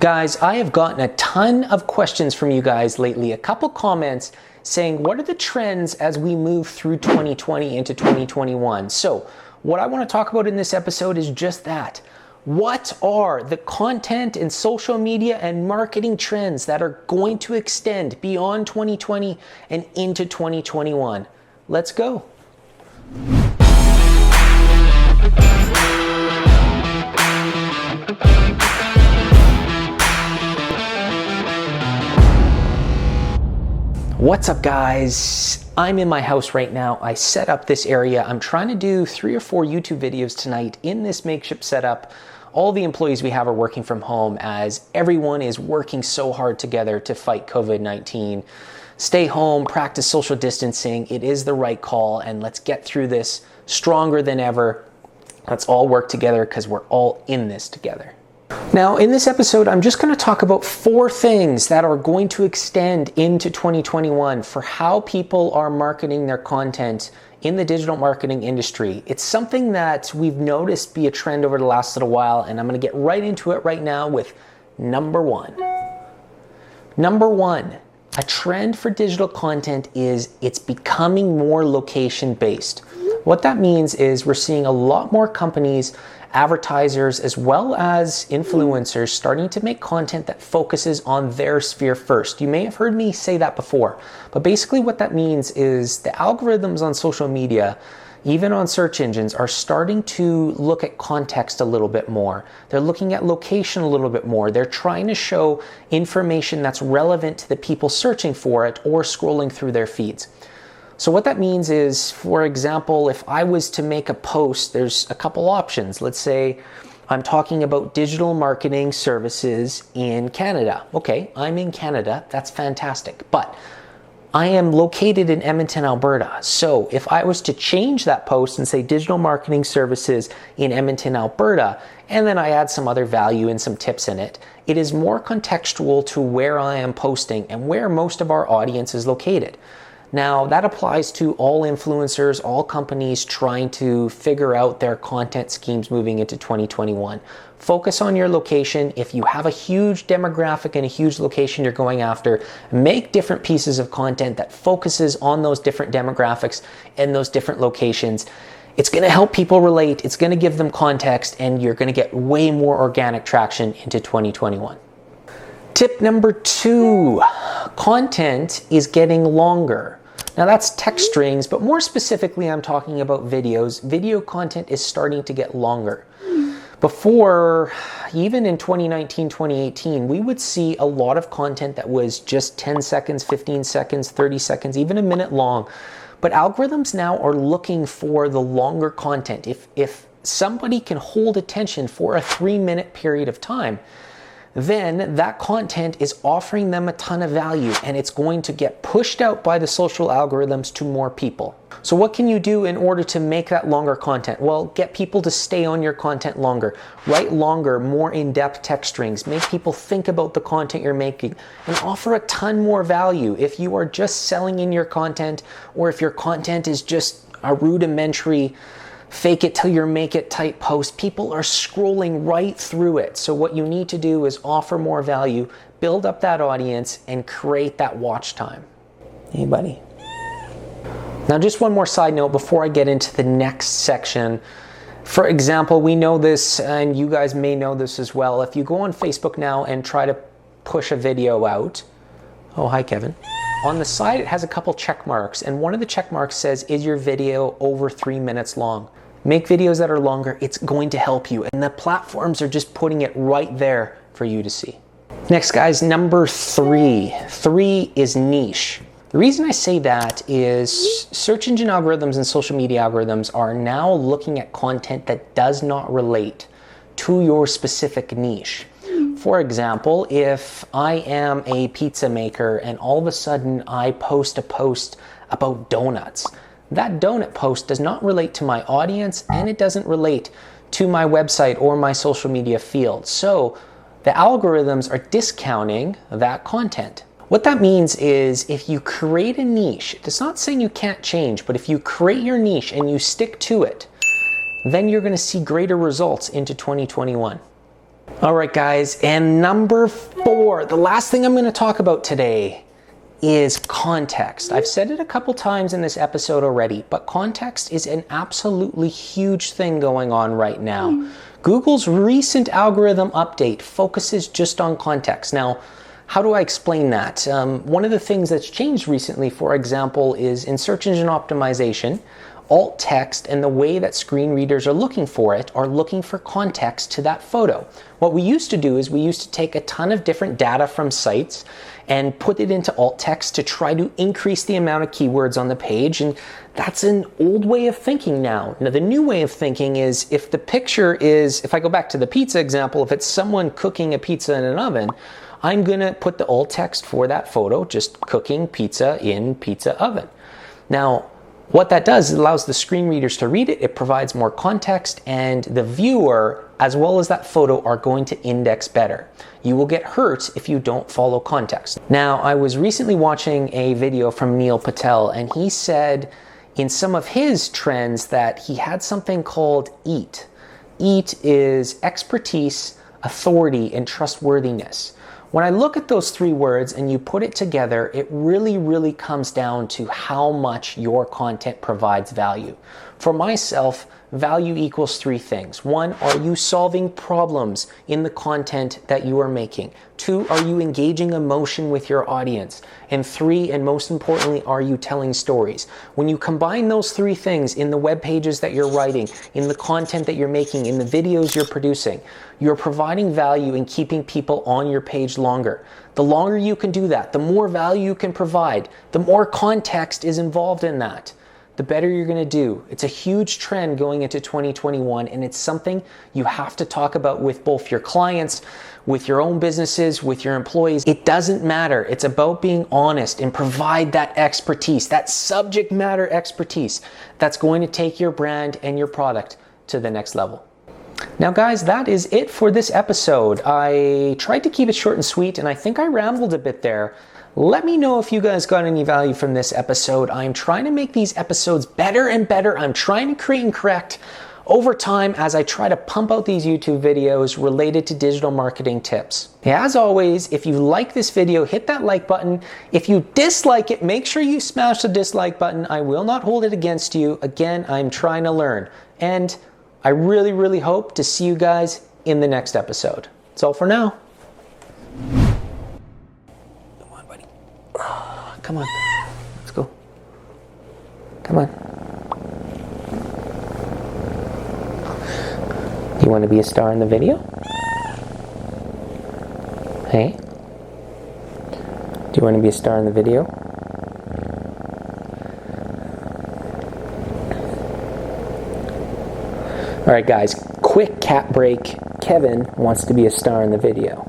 Guys, I have gotten a ton of questions from you guys lately, a couple comments saying what are the trends as we move through 2020 into 2021. So what I want to talk about in this episode is just that. What are the content and social media and marketing trends that are going to extend beyond 2020 and into 2021? Let's go. What's up, guys? I'm in my house right now. I set up this area. I'm trying to do 3 or 4 YouTube videos tonight in this makeshift setup. All the employees we have are working from home as everyone is working so hard together to fight COVID-19. Stay home, practice social distancing. It is the right call, and let's get through this stronger than ever. Let's all work together because we're all in this together. Now, in this episode, I'm just going to talk about 4 things that are going to extend into 2021 for how people are marketing their content in the digital marketing industry. It's something that we've noticed be a trend over the last little while, and I'm going to get right into it right now with number 1. Number 1, a trend for digital content is it's becoming more location-based. What that means is we're seeing a lot more companies, advertisers, as well as influencers starting to make content that focuses on their sphere first. You may have heard me say that before, but basically what that means is the algorithms on social media, even on search engines, are starting to look at context a little bit more. They're looking at location a little bit more. They're trying to show information that's relevant to the people searching for it or scrolling through their feeds. So what that means is, for example, if I was to make a post, there's a couple options. Let's say I'm talking about digital marketing services in Canada. Okay, I'm in Canada, that's fantastic. But I am located in Edmonton, Alberta. So if I was to change that post and say digital marketing services in Edmonton, Alberta, and then I add some other value and some tips in it, it is more contextual to where I am posting and where most of our audience is located. Now, that applies to all influencers, all companies trying to figure out their content schemes moving into 2021. Focus on your location. If you have a huge demographic and a huge location you're going after, make different pieces of content that focuses on those different demographics and those different locations. It's going to help people relate, it's going to give them context, and you're going to get way more organic traction into 2021. Tip number 2, content is getting longer. Now that's text strings, but more specifically, I'm talking about videos. Video content is starting to get longer. Before, even in 2019, 2018, we would see a lot of content that was just 10 seconds, 15 seconds, 30 seconds, even a minute long. But algorithms now are looking for the longer content. If somebody can hold attention for a 3-minute period of time, then that content is offering them a ton of value, and it's going to get pushed out by the social algorithms to more people. So what can you do in order to make that longer content? Well, get people to stay on your content longer. Write longer, more in-depth text strings. Make people think about the content you're making and offer a ton more value. If you are just selling in your content, or if your content is just a rudimentary fake it till you make it type post, people are scrolling right through it. So what you need to do is offer more value, build up that audience, and create that watch time. Anybody? Now, just one more side note before I get into the next section. For example, we know this, and you guys may know this as well. If you go on Facebook now and try to push a video out, oh, hi, Kevin. On the side, it has a couple check marks, and one of the check marks says, is your video over 3 minutes long? Make videos that are longer. It's going to help you, and the platforms are just putting it right there for you to see. Next, guys, number 3. 3 is niche. The reason I say that is search engine algorithms and social media algorithms are now looking at content that does not relate to your specific niche. For example, if I am a pizza maker and all of a sudden I post a post about donuts, that donut post does not relate to my audience, and it doesn't relate to my website or my social media field. So the algorithms are discounting that content. What that means is if you create a niche, it's not saying you can't change, but if you create your niche and you stick to it, then you're going to see greater results into 2021. All right, guys, and number 4, the last thing I'm going to talk about today is context. I've said it a couple times in this episode already, but context is an absolutely huge thing going on right now. Google's recent algorithm update focuses just on context. Now, how do I explain that? One of the things that's changed recently, for example, is in search engine optimization, alt text and the way that screen readers are looking for it are looking for context to that photo. What we used to do is we used to take a ton of different data from sites and put it into alt text to try to increase the amount of keywords on the page, and that's an old way of thinking now. Now the new way of thinking is if the picture is, if I go back to the pizza example, if it's someone cooking a pizza in an oven, I'm gonna put the alt text for that photo, just cooking pizza in pizza oven. Now, what that does is it allows the screen readers to read it, it provides more context, and the viewer, as well as that photo, are going to index better. You will get hurt if you don't follow context. Now, I was recently watching a video from Neil Patel, and he said in some of his trends that he had something called EAT. EAT is expertise, authority, and trustworthiness. When I look at those 3 words and you put it together, it really comes down to how much your content provides value. For myself, value equals 3 things. 1, are you solving problems in the content that you are making? 2, are you engaging emotion with your audience? And 3, and most importantly, are you telling stories? When you combine those 3 things in the web pages that you're writing, in the content that you're making, in the videos you're producing, you're providing value and keeping people on your page longer. The longer you can do that, the more value you can provide, the more context is involved in that, the better you're going to do. It's a huge trend going into 2021, and it's something you have to talk about with both your clients, with your own businesses, with your employees. It doesn't matter. It's about being honest and provide that expertise, that subject matter expertise that's going to take your brand and your product to the next level. Now guys, that is it for this episode. I tried to keep it short and sweet, and I think I rambled a bit there. Let me know if you guys got any value from this episode. I'm trying to make these episodes better and better. I'm trying to create and correct over time as I try to pump out these YouTube videos related to digital marketing tips. As always, if you like this video, hit that like button. If you dislike it, make sure you smash the dislike button. I will not hold it against you. Again, I'm trying to learn. And I really hope to see you guys in the next episode. That's all for now. Come on, buddy. Come on. Let's go. Come on. You want to be a star in the video? Hey? Do you want to be a star in the video? All right, guys, quick cat break. Kevin wants to be a star in the video.